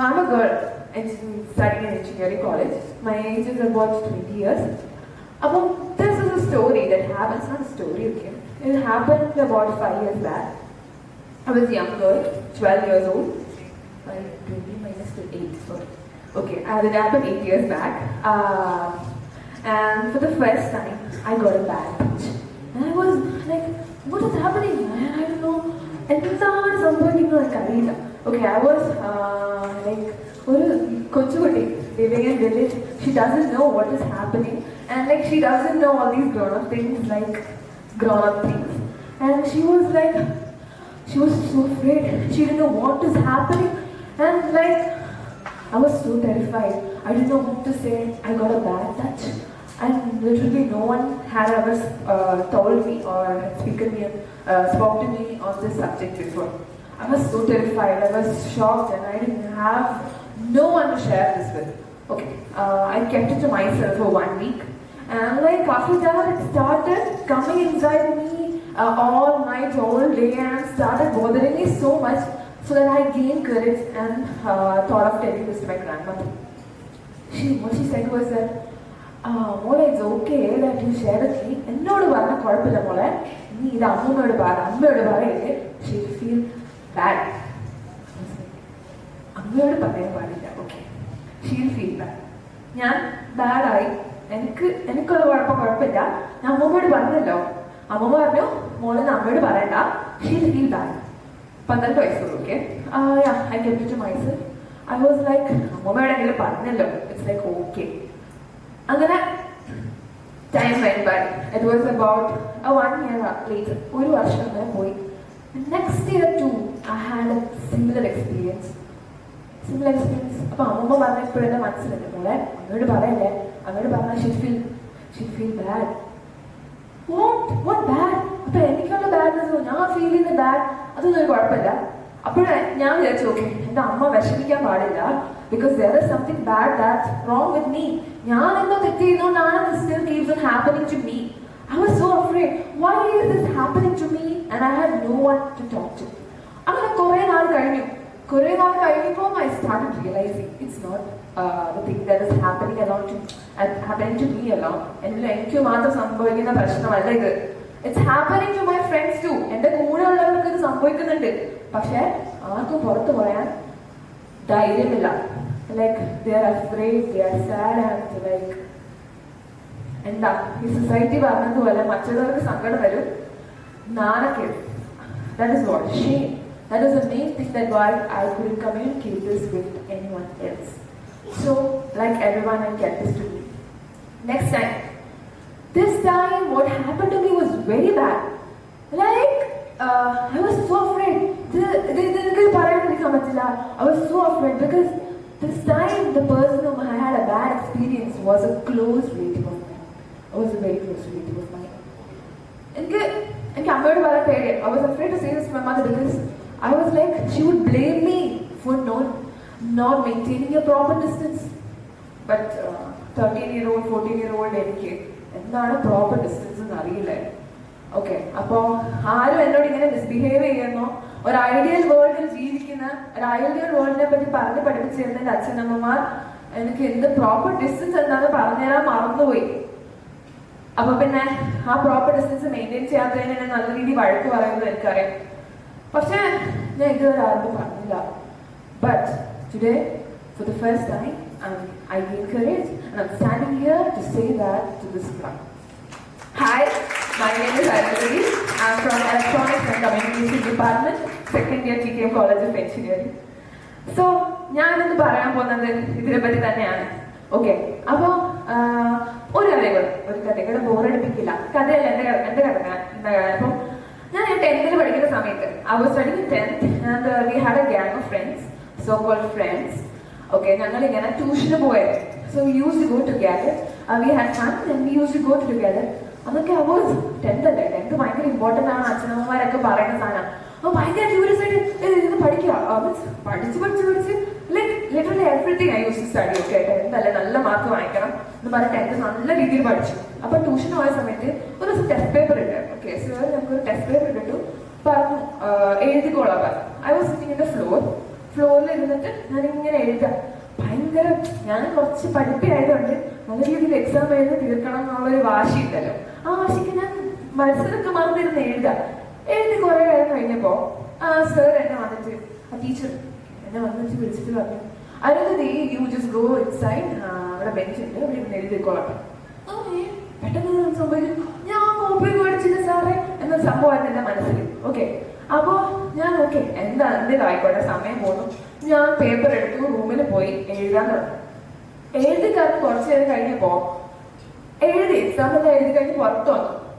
I'm a girl and studying in engineering college. My age is about 20 years. This is a story that happened. It's not a story, okay? It happened about 5 years back. I was a young girl, 12 years old. 20 minus 8, sorry. Okay, it happened 8 years back. And for the first time, I got a bad pitch. And I was like, what is happening? I don't know. എന്താണ് സംഭവിക്കുന്നത് എനിക്കറിയില്ല. Okay, I was like ഒരു കൊച്ചുകുട്ടി living in village. She doesn't know what is happening, and like she doesn't know all these grown-up things, like grown-up things. And she was so afraid. She didn't know what is happening, and like I was so terrified. I didn't know what to say. I got a bad touch, and literally no one had ever told me or spoke to me on this subject before. I was so terrified. I was shocked, and I didn't have no one to share this with. Okay, I kept it to myself for 1 week, and like after that, it started coming inside me all night, all day, and started bothering me so much, so that I gained courage and thought of telling this to my grandmother. What she said was that, "Mola, it's okay that you share with me. എന്നോട് പറഞ്ഞ കുഴപ്പമില്ല മോളെ. നീ ഇത് അമ്മയോട് പറയില്ലേ, she'll feel bad." അമ്മയോട് പറയാൻ പാടില്ല. Okay, she'll feel bad. ഞാൻ ബാഡായി. എനിക്കുള്ള കുഴപ്പമില്ല. ഞാൻ അമ്മയോട് പറഞ്ഞല്ലോ. അമ്മ പറഞ്ഞു, മോളെ അമ്മയോട് പറയണ്ട, she'll feel bad. 12 വയസ്സുള്ളൂ. Okay, I kept it to myself. I was like, അമ്മയോടെങ്കിലും പറഞ്ഞല്ലോ. It's like okay. അങ്ങനെ time went by. It was about 1 year later. ഒരു വർഷം അങ്ങനെ പോയി. Next year too, I had a similar experience. അപ്പൊ അമ്മ പറഞ്ഞപ്പോഴും എന്റെ മനസ്സിലുണ്ട്, മോളെ അങ്ങോട്ട് പറയല്ലേ, അങ്ങോട്ട് പറഞ്ഞാൽ she'll feel bad. What bad? അപ്പൊ എനിക്കുള്ള ബാഡ്നെസ്, ഞാൻ ഫീൽ ചെയ്യുന്ന ബാഡ്, അതൊന്നും ഒരു കുഴപ്പമില്ല. അപ്പോഴേ ഞാൻ വിചാരിച്ചു, ഓക്കെ, എന്റെ അമ്മ വിഷമിക്കാൻ പാടില്ല, because there is something bad that's wrong with me. ഞാൻ എന്തോ തെറ്റ് ചെയ്യുന്നോണ്ടാണ് this still keeps on happening to me. I was so afraid. Why is this happening to me? And I had no one to talk to. അങ്ങനെ കുറെ നാൾ കഴിഞ്ഞപ്പോൾ I started realizing it's not the thing that is happening to me alone. എനിക്ക് മാത്രം സംഭവിക്കുന്ന പ്രശ്നമല്ല ഇത്. It's happening to my friends too. എന്റെ കൂടെ ഉള്ളവർക്ക് ഇത് സംഭവിക്കുന്നുണ്ട്. പക്ഷെ ആർക്കും പുറത്തു പറയാൻ ധൈര്യമില്ല. Like they are afraid, they are sad, and like എന്താ ഈ സൊസൈറ്റി പറഞ്ഞതുപോലെ മറ്റുള്ളവർക്ക് സങ്കടം വരും, നാണക്കേട്. That is what shame. That is the main thing that why I couldn't communicate this with anyone else. So like everyone, I kept this to me. Next time, this time what happened to me was very bad. Like I was so afraid. I was so afraid because this time the person whom I had a bad experience was a close relative of mine. I was a very close relative of mine. I was afraid to say this to my mother because I was like, she would blame me for not maintaining a proper distance. But 13-year-old, 14-year-old എനിക്ക് എന്താണ് proper distance എന്ന് അറിയില്ലായിരുന്നു. Okay, അപ്പോൾ ആരും എന്നോട് ഇങ്ങനെ misbehave ചെയ്യുന്നോ, ഒരു ഐഡിയൽ വേൾഡിൽ ജീവിക്കുന്ന ഒരു ഐഡിയൽ വേൾഡിനെ പറ്റി പറഞ്ഞ് പഠിപ്പിച്ചു തരുന്ന എൻ്റെ അച്ഛനമ്മമാർ എനിക്ക് എന്ത് പ്രോപ്പർ ഡിസ്റ്റൻസ് എന്താണെന്ന് പറഞ്ഞുതരാൻ മറന്നുപോയി. അപ്പൊ പിന്നെ ആ പ്രോപ്പർ ഡിസ്റ്റൻസ് മെയിൻറ്റെയിൻ ചെയ്യാത്തതിന് എന്നെ നല്ല രീതിയിൽ വഴക്ക് പറയുന്നത് എനിക്കറിയാം. പക്ഷെ ഞാൻ ഇതുവരെ ആർക്കും പറഞ്ഞില്ല. But today for the first time I gained courage and I'm standing here to say that to this crowd. Hi, my name is Arundhati. I'm from Electronics and Communication Department, second year TKM College of Engineering. So, ഞാനിന്ന് പറയാൻ പോകുന്നത് ഇതിനെ പറ്റി തന്നെയാണ്. Okay, അപ്പൊ ഒരു കഥകൾ ബോറടിപ്പിക്കില്ല. കഥയല്ല, എന്റെ കഥ. അപ്പം ഞാൻ 10th പഠിക്കുന്ന സമയത്ത് I was studying in 10th and we had a gang of friends, so-called friends. Okay, ഞങ്ങൾ ഇങ്ങനെ ട്യൂഷന് പോയത്. So we used to go together. We had fun and we used to go together. അതൊക്കെ I was 10th അല്ലേ, 10th ഭയങ്കര important ആണ്, അച്ഛനമ്മമാരൊക്കെ പറയുന്ന സാധനം. അപ്പോൾ ഭയങ്കര ക്യൂരിയസ് ആയിട്ട് ഇത് പഠിക്കുക, പഠിച്ച് like literally everything I used to study. Okay, 10th അല്ലേ, നല്ല മാർക്ക് വാങ്ങിക്കണം എന്ന് പറഞ്ഞ് 10th നല്ല രീതിയിൽ പഠിച്ചു. അപ്പോൾ ട്യൂഷൻ പോയ സമയത്ത് ഒരു ദിവസം ടെസ്റ്റ് പേപ്പർ ഉണ്ട്. ഓക്കെ, സോ ഞങ്ങൾക്ക് ഒരു ടെസ്റ്റ് പേപ്പർ ഇട്ടു, പറഞ്ഞു എഴുതിക്കോളാൻ പറഞ്ഞു. I was sitting in the floor ഫ്ലോറിൽ ഇരുന്നിട്ട് ഞാനിങ്ങനെ എഴുതാം. ഭയങ്കര ഞാൻ കുറച്ച് പഠിപ്പിയായതുകൊണ്ട് നല്ല രീതിയിൽ എക്സാം എഴുതി തീർക്കണം എന്നുള്ളൊരു വാശിയുണ്ടല്ലോ. ആ വാശിക്ക് ഞാൻ മത്സരമൊക്കെ മറന്നിരുന്ന് എഴുതി കുറെ കാര്യം കഴിഞ്ഞപ്പോ സർ എന്നെ വന്നിട്ട് ടീച്ചർ എന്നെ വന്നിട്ട് വിളിച്ചിട്ട് പറഞ്ഞു, Arundhati you just go inside, അവിടെ ബെഞ്ച് ഉണ്ട്, അവിടെ ഇരുന്ന് എഴുതിക്കോളാം. പെട്ടെന്ന് സംഭവിക്കും, ഞാൻ കോപ്പി മേടിച്ചില്ല സാറേ എന്നൊരു സംഭവമായിരുന്നു എന്റെ മനസ്സിൽ. ഓക്കെ, അപ്പോ ഞാൻ ഓക്കെ എന്തെങ്കിലും ആയിക്കോട്ടെ, സമയം പോന്നു. ഞാൻ പേപ്പർ എടുത്തു, റൂമിൽ പോയി എഴുതാൻ തുടങ്ങി. എഴുതി കഴിഞ്ഞ് കുറച്ചു നേരം കഴിഞ്ഞപ്പോ എക്സാമെല്ലാം എഴുതി കഴിഞ്ഞ് പുറത്തു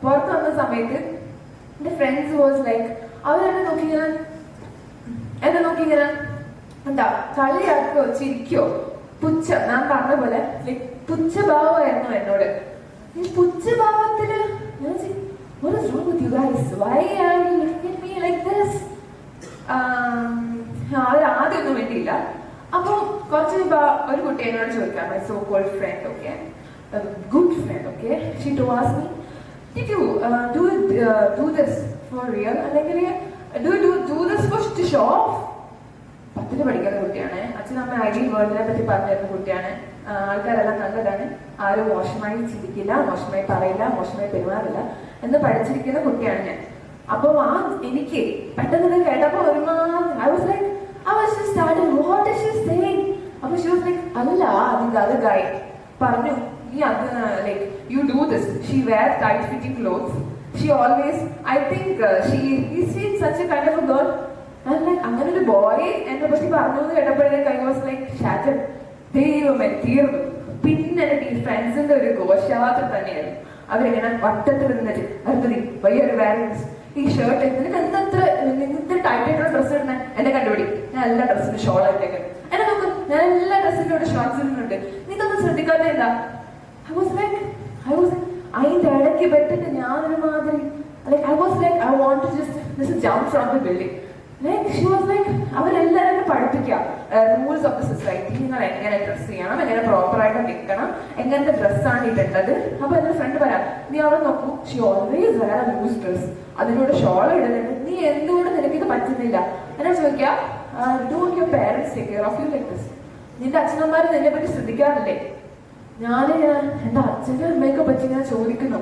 വന്ന സമയത്ത് എന്റെ ഫ്രണ്ട്സ് വാസ് ലൈക്ക്, അവരെന്നെ നോക്കിങ്ങനെ എന്താ കളിയാക്കോ ചിരിക്കോ പുച്ഛം, ഞാൻ പറഞ്ഞ പോലെ ലൈക് പുച്ഛഭാവമായിരുന്നു എന്നോട്. ഈ പുച്ഛഭാവത്തില് what is wrong with you guys? Why are you looking at me like this? ആദ്യമൊന്നും വേണ്ടിയില്ല. അപ്പൊ കുറച്ച് ഒരു കുട്ടി എന്നോട് ചോദിക്കാം, my so called friend, okay, good friend, okay, she to ask me, did you do this for real, അല്ലെങ്കിൽ do this for to show off? 10th പഠിക്കുന്ന കുട്ടിയാണ്, അച്ഛനമ്മ ഐഡിയൽ വേൾഡിനെ പറ്റി പറഞ്ഞു തരുന്ന കുട്ടിയാണ്, ആൾക്കാരെല്ലാം നല്ലതാണ്, ആരും മോശമായി ചിന്തിക്കില്ല, മോശമായി പറയില്ല, മോശമായി പെരുമാറില്ല എന്ന് പഠിച്ചിരിക്കുന്ന കുട്ടിയാണ് ഞാൻ. അപ്പൊ എനിക്ക് പെട്ടെന്ന് കേട്ടപ്പോ ഒരുമാതിരി അപ്പൊ she was like, അല്ല അത് ഗൈ പറഞ്ഞു, നീ അത് like you do this, she wear tight fitting clothes, she always I think she such a kind of a girl. അങ്ങനെ ഒരു ബോയ് എന്നെ പറ്റി പറഞ്ഞു എന്ന് കേട്ടപ്പോഴത്തേക്ക് ഐ വാസ് ലൈക്ക് ഷാറ്റർഡ്. ദൈവമേ തീർന്നു. പിന്നെ എന്റെ ഫ്രണ്ട്സിന്റെ ഒരു ഘോഷയാത്ര തന്നെയായിരുന്നു. അവരിങ്ങനെ വട്ടത്തിൽ നിന്നിട്ട് അരുന്ധതി വയ്യൊരു വേറൻസ് ഈ ഷർട്ട് നിനക്ക് ഇത്ര ടൈറ്റ് ആയിട്ടുള്ള ഡ്രസ്സ് ഇടുന്ന എന്നെ കണ്ടുപിടി, ഞാൻ എല്ലാ ഡ്രസ്സിനും ഷോൾ ആയിട്ടേക്ക് എന്നെ നോക്കും, ഞാൻ എല്ലാ ഡ്രസ്സിലൂടെ ഷോർട്സ് ഇടുന്നുണ്ട്, നീക്കൊന്നും ശ്രദ്ധിക്കാത്തേ ഇല്ല. അതിന്റെ ഇടയ്ക്ക് പെട്ടിട്ട് ഞാനൊരു മാതിരി I want to just jump from the building. She was like, അവരെല്ലാവരും പഠിപ്പിക്കുക റൂൾസ് ഓഫ് ദ സൊസൈറ്റി, നിങ്ങൾ എങ്ങനെ ഡ്രസ് ചെയ്യണം, എങ്ങനെ പ്രോപ്പർ ആയിട്ട് നിൽക്കണം, എങ്ങനത്തെ ഡ്രസ്സാണ് ഇടേണ്ടത്. അപ്പൊ എന്റെ ഫ്രണ്ട് പറയാം, നീ അവിടെ നോക്കൂ, she always wear a loose dress, അതിലൂടെ ഷോൾ ഇടുന്നുണ്ട്, നീ എന്തുകൊണ്ട് നിനക്ക് ഇത് പറ്റുന്നില്ല? എന്നോട് ചോദിക്കുക, don't your parents take care of you like this? നിന്റെ അച്ഛനമ്മമാർ നിന്നെ പറ്റി ശ്രദ്ധിക്കാറില്ലേ? എന്റെ അച്ഛൻ്റെ അമ്മയൊക്കെ പറ്റി ഞാൻ ചോദിക്കുന്നു,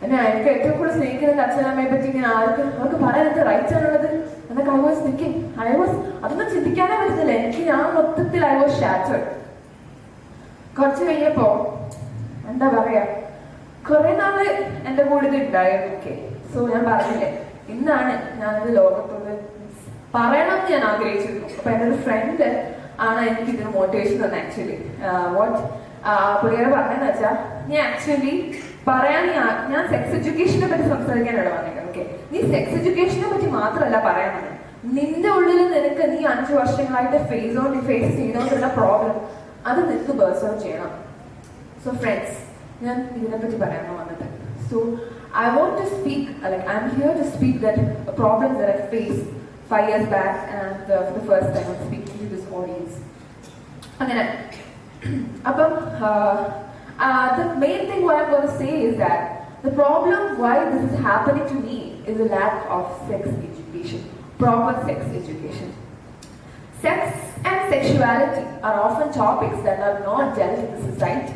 എനിക്ക് ഏറ്റവും കൂടുതൽ സ്നേഹിക്കുന്ന എന്റെ അച്ഛനമ്മയെ പറ്റി ഇങ്ങനെ അവർക്ക് പറയാൻ എന്ത് റൈറ്റ്സ് ആണുള്ളത് എന്നൊക്കെ I was thinking. അതൊന്നും ചിന്തിക്കാനേ പറ്റുന്നില്ല എനിക്ക്. ഞാൻ മൊത്തത്തിൽ I was shattered. കുറച്ച് കഴിഞ്ഞപ്പോ എന്താ പറയാ, കുറെ നാള് എന്റെ കൂടെ ഇത് ഉണ്ടായിരുന്നു. ഓക്കെ, സോ ഞാൻ പറഞ്ഞില്ലേ, ഇന്നാണ് ഞാനിത് ലോകത്തോട് പറയണമെന്ന് ഞാൻ ആഗ്രഹിച്ചിരുന്നു. അപ്പൊ എന്റെ ഒരു ഫ്രണ്ട് ആണ് എനിക്ക് ഇതിന് മോട്ടിവേഷൻ തന്നെ. ആക്ച്വലി പുള്ളിയെ പറഞ്ഞതെന്ന് വെച്ചാൽ, ഞാൻ ആക്ച്വലി ഞാൻ സെക്സ് എഡ്യൂക്കേഷനെ പറ്റി സംസാരിക്കാനാണ് പറഞ്ഞത്. ഓക്കെ, നീ സെക്സ് എഡ്യൂക്കേഷനെ പറ്റി മാത്രമല്ല പറയാനുള്ളത്, നിന്റെ ഉള്ളിൽ നിനക്ക് നീ 5 വർഷങ്ങളായിട്ട് ഫേസ് ചെയ്തുകൊണ്ടുള്ള പ്രോബ്ലം അത് നിനക്ക് ബേഴ്സ് ഔട്ട് ചെയ്യണം. സോ ഫ്രണ്ട്സ്, ഞാൻ ഇതിനെപ്പറ്റി പറയാനോ വന്നത്. So I want to speak, I'm here to speak that problems that I faced 5 years back, and for the first time I'm speaking to this audience. അങ്ങനെ അപ്പം the main thing what I'm going to say is that the problem why this is happening to me is a lack of sex education, proper sex education. Sex and sexuality are often topics that are not dealt in the society.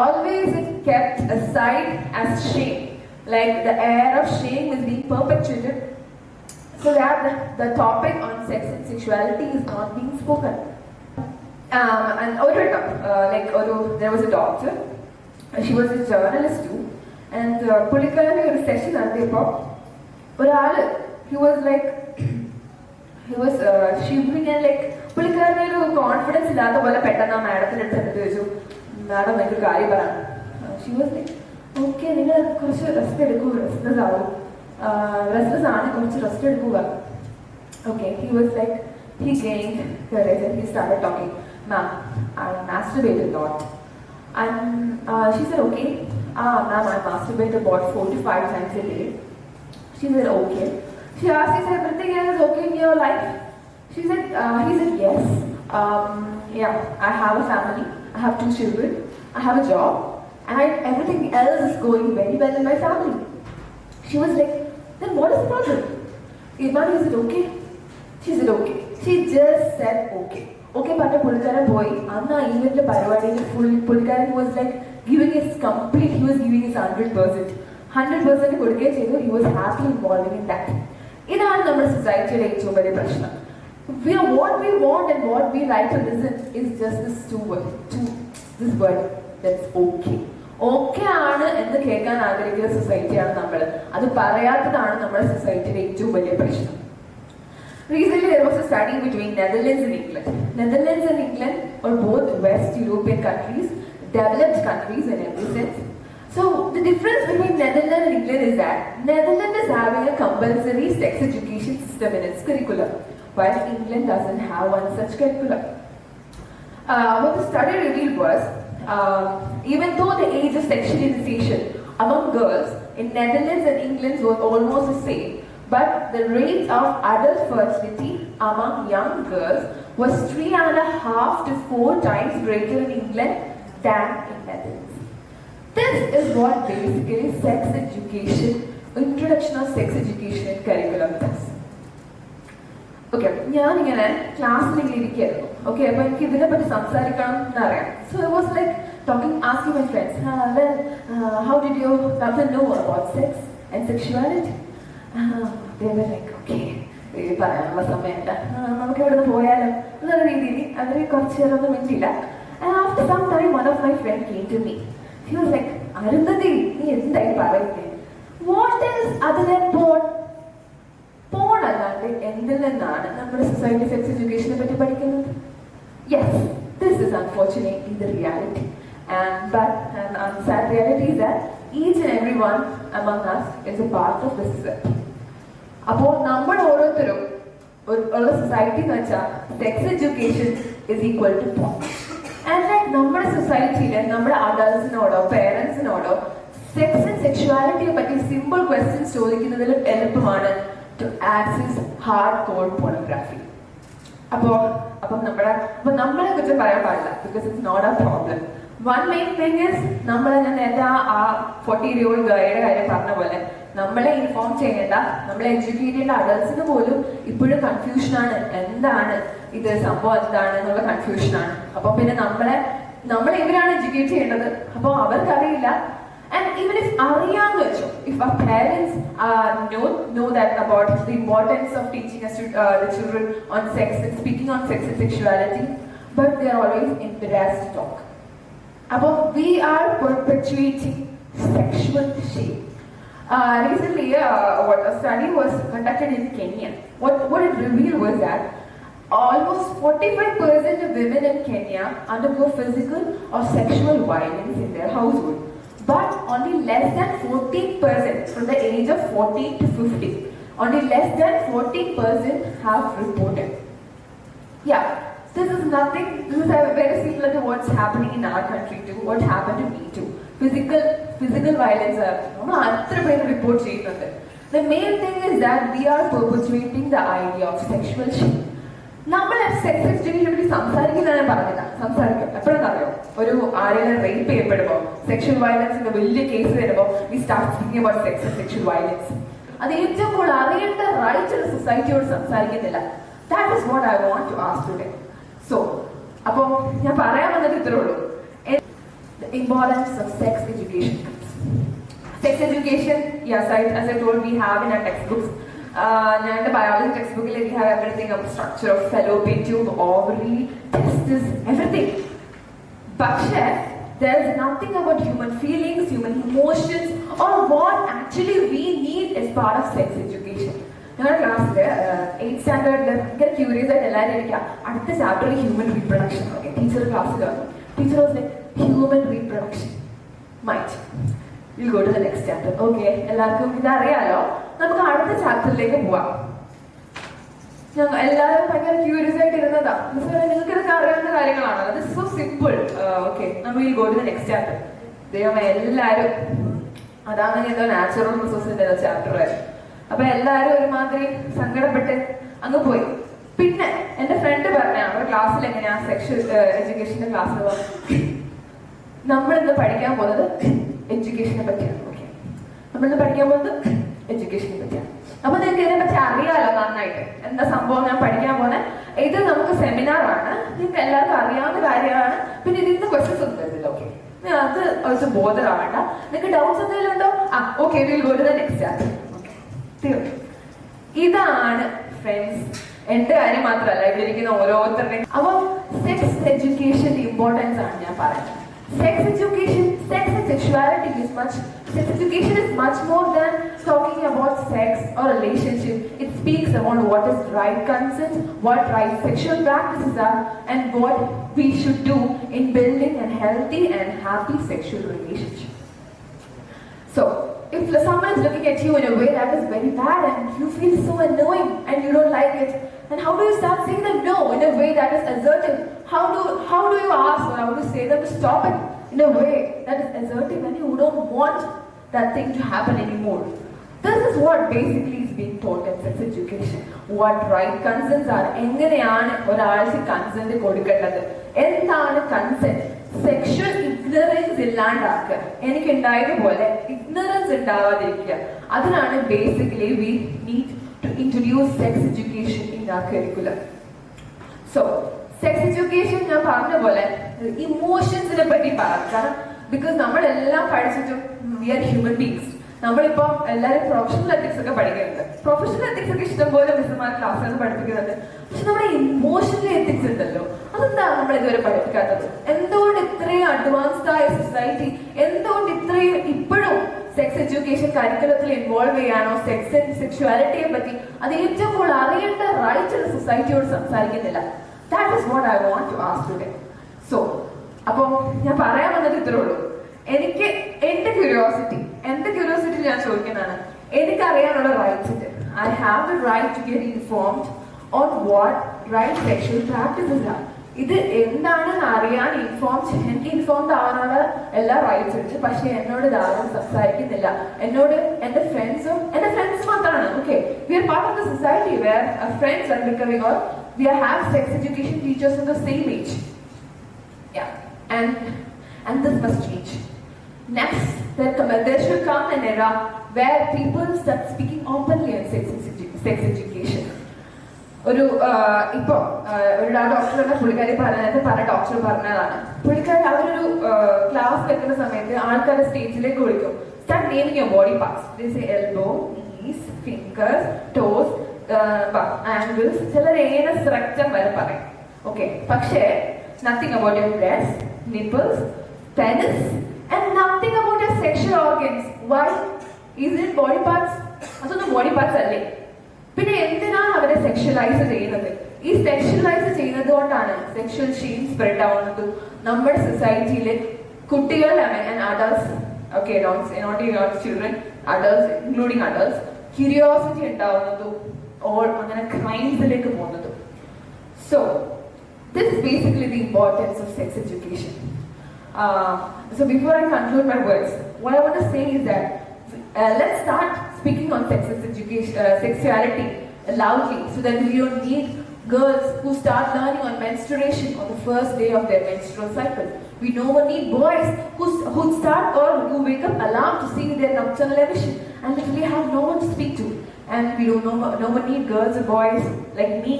Always it kept aside as shame, like the air of shame is being perpetuated, so that the topic on sex and sexuality is not being spoken. And there was a doctor, she was a journalist too, and പുള്ളിക്കാരി ഒരു session നടത്തിയപ്പോ ഒരാള് പുള്ളിക്കാരന് ഒരു confidence ഇല്ലാത്ത പോലെ പെട്ടെന്ന് ആ മാഡത്തിന് എടുത്തിട്ട് ചോദിച്ചു, മാഡം എനിക്ക് കാര്യം പറയാം. ഷി വാസ് ലൈക്ക്, ഓക്കെ, നിങ്ങൾ കുറച്ച് റെസ്റ്റ് എടുക്കൂ, റെസ്റ്റ്ലെസ് ആണ്, കുറച്ച് റെസ്റ്റ് എടുക്കുക. Okay, he was like, he gained courage and he started talking. Ma'am, I masturbate a lot. And she said, okay. Ma'am, I masturbate about 4 to 5 times a day. She said, okay. She asked, is everything else okay in your life? He said, yes. Yeah, I have a family. I have 2 children. I have a job. And everything else is going very well in my family. She was like, then what is the problem? Irman, is it okay? She said, okay. She just said okay. Okay പറഞ്ഞ പുള്ളിക്കാരൻ പോയി. അന്ന് ആ ഈവെന്റിലെ പരിപാടിയിൽ പുള്ളിക്കാരൻ was like giving his complete, he was giving his 100% കൊടുക്കുകയും ചെയ്തു. He was happy involving in that. ഇതാണ് നമ്മുടെ സൊസൈറ്റിയുടെ ഏറ്റവും വലിയ പ്രശ്നം. What we want and what we like to listen is just this word, that's okay. Okay ആണ് എന്ന് കേൾക്കാൻ ആഗ്രഹിക്കുന്ന സൊസൈറ്റിയാണ് നമ്മൾ. അത് പറയാത്തതാണ് നമ്മുടെ സൊസൈറ്റിയുടെ ഏറ്റവും വലിയ പ്രശ്നം. Recently there was a study between Netherlands and England. Netherlands and England are both West European countries, developed countries in every sense. So the difference between Netherlands and England is that Netherlands is having a compulsory sex education system in its curriculum, while England doesn't have one such curriculum. What the study revealed was, even though the age of sexual initiation among girls in Netherlands and England was almost the same, but the rate of adult fertility among young girls was 3.5 to 4 times greater in England than in Netherlands. This is what basically sex education, introduction of sex education in curriculum does. Okay, ഞാനിങ്ങനെ ക്ലാസ്സിലേക്ക് ഇരിക്കുകയായിരുന്നു. Okay, അപ്പൊ എനിക്ക് ഇതിനെ പറ്റി സംസാരിക്കണം എന്നറിയാം. So I was like talking, asking my friends, well how did you come to know about sex and sexuality? they were like, okay, പറയാനുള്ള സമയമില്ല, നമുക്ക് ഇവിടെ നിന്ന് പോയാലോ എന്നുള്ള രീതിയിൽ അവർ കുറച്ച് നേരമൊന്നും മിണ്ടില്ല. And after some time one of my friends came to me. He was like, Arundhati, നീ എന്തായി പറയുന്നേ? What is other than porn? Porn അല്ലാണ്ട് എന്തിൽ നിന്നാണ് നമ്മുടെ സൊസൈറ്റി സെക്സ് എഡ്യൂക്കേഷനെ പറ്റി പഠിക്കുന്നത്? Yes, this is unfortunately the reality. But sad reality is that each and every one among us is a part of this system. അപ്പോൾ നമ്മൾ ഓരോരുത്തരും ഉള്ള സൊസൈറ്റി എന്ന് വെച്ചാൽ sex education is equal to porn. And നമ്മുടെ സൊസൈറ്റിയിൽ നമ്മുടെ അഡൾട്ട്സിനോടോ പേരൻസിനോടോ sex and സെക്ഷുവാലിറ്റിയെ പറ്റി സിമ്പിൾ ക്വസ്റ്റ്യൻസ് ചോദിക്കുന്നതിൽ എളുപ്പമാണ് to access hardcore pornography. അപ്പം നമ്മളെ കുറിച്ച് പറയാൻ പാടില്ല, because it's not a problem. One main thing is, ഞാൻ നേരത്തെ ആ 40-year-old ഗൈയുടെ കാര്യം പറഞ്ഞ പോലെ നമ്മളെ ഇൻഫോം ചെയ്യേണ്ട, നമ്മളെ എഡ്യൂക്കേറ്റ് ചെയ്യേണ്ട അഡൾട്ട്സിന് പോലും ഇപ്പോഴും കൺഫ്യൂഷനാണ്. എന്താണ് ഇത് സംഭവം, എന്താണ് എന്നുള്ള കൺഫ്യൂഷനാണ്. അപ്പൊ പിന്നെ നമ്മളെ ഇവരാണ് എഡ്യൂക്കേറ്റ് ചെയ്യേണ്ടത്. അപ്പോൾ അവർക്കറിയില്ല. And even if അറിയാന്ന് വെച്ചോ, if our parents know that about the importance of teaching us the children on sex and speaking on sex and sexuality, but they are always embarrassed to talk. About we are perpetuating sexual shame. Recently, a study was conducted in Kenya. What it revealed was that almost 45% of women in Kenya undergo physical or sexual violence in their household. But only less than 14% from the age of 14 to 50, only less than 14% have reported. Yeah, this is very similar to what's happening in our country too, what happened to me too. Physical violence, report. The main thing is that we are perpetuating the idea of sexual shame. നമ്മൾ sex എഡ്യൂക്കേഷനെ പറ്റി സംസാരിക്കുന്നതിനെ പറഞ്ഞില്ല, സംസാരിക്കും എപ്പോഴെന്നറിയോ? ഒരു ആരെങ്കിലും rape ചെയ്യപ്പെടുമ്പോ, sexual വയലൻസിന്റെ വലിയ case വരുമ്പോ we start speaking about sex and sexual violence. അത് ഏറ്റവും കൂടുതൽ അറിയേണ്ട റൈറ്റ് ഉള്ള സൊസൈറ്റിയോട് സംസാരിക്കുന്നില്ല. That is what I want to ask today. So അപ്പോൾ ഞാൻ പറയാൻ വന്നത് ഇത്രേ ഉള്ളൂ. The importance of sex education. Sex education, yes, as I told, we have in our textbooks. ഞങ്ങളുടെ ബയോളജി ടെക്സ്റ്റ് ബുക്കിൽ we have everything of structure of fallopian tube, ovary, testes, everything. പക്ഷേ there is nothing about human feelings, human emotions, or what actually we need as part of sex education. ഞങ്ങളുടെ ക്ലാസ്സിൽ 8th സ്റ്റാൻഡേർഡിൽ ഭയങ്കര curious ആയിട്ട് എല്ലാവരും ഇരിക്കുക. അടുത്ത ചാപ്റ്ററിൽ human reproduction. Okay, teacher ക്ലാസ്സിൽ വന്നു. Teacher was like, human reproduction might will go to the next chapter. Okay, എല്ലാവർക്കും ഇതറിയാലോ. നമുക്ക് അടുത്ത ചാപ്റ്ററിലേക്ക് പോവാം. ഞങ്ങൾ എല്ലാവരും ഭയങ്കര ക്യൂരിയസ് ആയിട്ട് ഇരുന്നതാ. നിങ്ങൾക്ക് ഇതൊക്കെ അറിയാവുന്ന കാര്യങ്ങളാണ്. അത് സോ സിമ്പിൾ. ഓക്കെ, നമ്മൾ will go to the next chapter. ദൈവമേ, എല്ലാവരും അതാണ് എന്തോ നാച്ചുറൽ റിസോഴ്സിന്റെ ചാപ്റ്റർ ആയിരുന്നു. അപ്പൊ എല്ലാവരും ഒരുമാതിരി സങ്കടപ്പെട്ട് അങ്ങ് പോയി. പിന്നെ എന്റെ ഫ്രണ്ട് പറഞ്ഞ അവരുടെ ക്ലാസ്സിൽ എങ്ങനെയാ സെക്ഷൽ എഡ്യൂക്കേഷന്റെ ക്ലാസ്സിൽ നമ്മളിന്ന് പഠിക്കാൻ പോകുന്നത് എഡ്യൂക്കേഷനെ പറ്റിയാണ്. ഓക്കെ, നമ്മളിന്ന് പഠിക്കാൻ പോകുന്നത് എഡ്യൂക്കേഷനെ പറ്റിയാണ്. അപ്പൊ നിങ്ങൾക്ക് ഇതിനെ പറ്റി അറിയാലോ നന്നായിട്ട്, എന്താ സംഭവം ഞാൻ പഠിക്കാൻ പോന്നെ. ഇത് നമുക്ക് സെമിനാർ ആണ്, നിങ്ങൾക്ക് എല്ലാവർക്കും അറിയാവുന്ന കാര്യമാണ്. പിന്നെ ഇതിന്ന് ക്വസ്റ്റ്യൻസ് ഒന്നും തരുന്നില്ല. ഓക്കെ, അത് കുറച്ച് ബോധമാവണ്ട. നിങ്ങൾക്ക് ഡൗട്ട്സ് എന്തെങ്കിലും ഉണ്ടോ? Okay, will go to the next chapter. തീർന്നു. ഇതാണ് ഫ്രണ്ട്സ്, എന്റെ കാര്യം മാത്രമല്ല ഇവിടെ ഇരിക്കുന്ന ഓരോരുത്തരുടെയും. അപ്പൊ സെക്സ് എഡ്യൂക്കേഷന്റെ ഇമ്പോർട്ടൻസ് ആണ് ഞാൻ പറയുന്നത്. Sex education, sex and sexuality is sex education is much more than talking about sex or relationship. It speaks about what is right consent, what right sexual practices are, and what we should do in building a healthy and happy sexual relationship. So, if someone is looking at you in a way that is very bad and you feel so annoying and you don't like it, then how do you start saying them no in a way that is assertive? How do you ask or how do you say them to stop it in a way that is assertive and you don't want that thing to happen anymore? This is what basically is being taught in sex education. What right consents are. എങ്ങനെയാണ് ഒരാൾക്ക് consent കൊടുക്കേണ്ടത്, എന്താണ് consent, sexual ignorance ഇല്ലാണ്ടാക്കുക, എനിക്ക് ഉണ്ടായതുപോലെ ignorance ഉണ്ടാവാതിരിക്കുക. അതിനാണ് basically we need to introduce sex education in our curriculum. So sex education ഞാൻ പറഞ്ഞ പോലെ ഇമോഷൻസിനെ പറ്റി പറയാം. കാരണം ബിക്കോസ് നമ്മളെല്ലാം പഠിച്ചിട്ടും വി ആർ ഹ്യൂമൻ ബീങ്സ്. നമ്മളിപ്പോ എല്ലാവരും പ്രൊഫഷണൽ എത്തിക്സ് ഒക്കെ പഠിക്കുന്നുണ്ട്. പ്രൊഫഷണൽ എത്തിക്സ് ഒക്കെ ഇഷ്ടംപോലെ മിസ്സുമാർ ക്ലാസ്സുകൾ പഠിപ്പിക്കുന്നുണ്ട്. പക്ഷെ നമ്മുടെ ഇമോഷണൽ എത്തിക്സ് ഉണ്ടല്ലോ, അതെന്താണ് നമ്മൾ ഇതുവരെ പഠിപ്പിക്കാത്തത്? എന്തുകൊണ്ട് ഇത്രയും അഡ്വാൻസ്ഡ് ആയ സൊസൈറ്റി എന്തുകൊണ്ട് ഇത്രയും ഇപ്പോഴും സെക്സ് എഡ്യൂക്കേഷൻ കരിക്കുലത്തിൽ ഇൻവോൾവ് ചെയ്യാനോ സെക്സ് ആൻഡ് സെക്ഷ്വാലിറ്റിയെ പറ്റി അത് ഏറ്റവും കൂടുതൽ അറിയേണ്ട റൈറ്റ് ഉള്ള സൊസൈറ്റിയോട് സംസാരിക്കുന്നില്ല? That is what I want to ask today. So, അപ്പോൾ ഞാൻ പറയാൻ വന്നത് ഇത്രേ ഉള്ളൂ. എനിക്ക് എന്റെ ക്യൂരിയോസിറ്റി ഞാൻ ചോദിക്കുന്നതാണ്, എനിക്കറിയാനുള്ള റൈറ്റ്സ് ഉണ്ട്. I have the right to get informed on what right sexual practices ആണ്. ഇത് എന്താണെന്ന് അറിയാൻ എനിക്ക് ഇൻഫോംഡ് ആവാനുള്ള എല്ലാ റൈറ്റ്സ് ഉണ്ട്. പക്ഷെ എന്നോട് ഇതാരും സംസാരിക്കുന്നില്ല. എന്നോട് എന്റെ ഫ്രണ്ട്സ് മാത്രമാണ്. Okay, we are part of the society where friends are becoming or we have sex education teachers in the same age. Yeah, and this must change. Next, there should come an era where people start speaking openly on sex education. ഒരു ഇപ്പൊ ഒരു ഡോക്ടറുടെ പുള്ളിക്കാരി പല doctor പറഞ്ഞതാണ്, പുള്ളിക്കാരി അവരൊരു class വെക്കുന്ന സമയത്ത് ആൾക്കാരെ സ്റ്റേജിലേക്ക് വിളിക്കും. Start naming your body parts. This elbow, knees, fingers, toes, ankles, ചിലർ ഏത് സ്ട്രക്ചർ വരെ പറയും. ഓക്കെ, പക്ഷേ nothing about your breast, nipples, penis and nothing about your sexual organs. Why is it body parts? അതൊന്നും ബോഡി പാർട്സ് അല്ലേ. പിന്നെ എന്തിനാണ് അവരെ സെക്ഷലൈസ് ചെയ്യുന്നത്? ഈ സെക്ഷലൈസ് ചെയ്യുന്നത് കൊണ്ടാണ് സെക്ഷൽ ഷെയിം സ്പ്രെഡ് ആവുന്നതും നമ്മുടെ സൊസൈറ്റിയിലെ കുട്ടികൾ and adults, okay, not children, adults including adults, curiosity ഉണ്ടാവുന്നതും or അങ്ങനെ ക്രൈംസിലേക്ക് പോകുന്നതും. So this is basically the importance of sex education. So before I conclude my words, what I want to say is that let's start speaking on sexuality loudly, so that we don't need girls who start learning on menstruation on the first day of their menstrual cycle. We no more need boys who start or who wake up alarmed to see their nocturnal emission and literally have no one to speak to. And we don't no more need girls or boys like me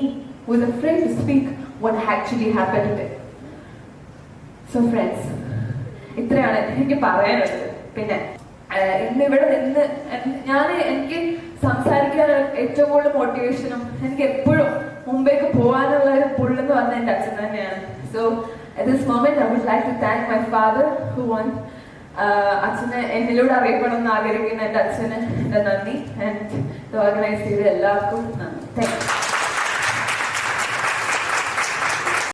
who is afraid to speak what actually happened to them. So friends, ഇത്രയാണ് എനിക്ക് പറയാനുള്ളത്. പിന്നെ ഇന്ന് ഇവിടെ നിന്ന് എനിക്ക് സംസാരിക്കാൻ ഏറ്റവും കൂടുതൽ മോട്ടിവേഷനും എനിക്ക് എപ്പോഴും മുമ്പേക്ക് പോകാനുള്ള ഒരു പുള്ളെന്ന് പറഞ്ഞ എൻ്റെ അച്ഛൻ തന്നെയാണ്. So at this moment I would like to thank my father who won അച്ഛനെ എന്നിലൂടെ അറിയപ്പെടുന്ന ആഗ്രഹിക്കുന്ന എൻ്റെ അച്ഛന് എൻ്റെ നന്ദി. ആൻഡ് ഇത് ഓർഗനൈസ് ചെയ്ത എല്ലാവർക്കും നന്ദി. Thank you.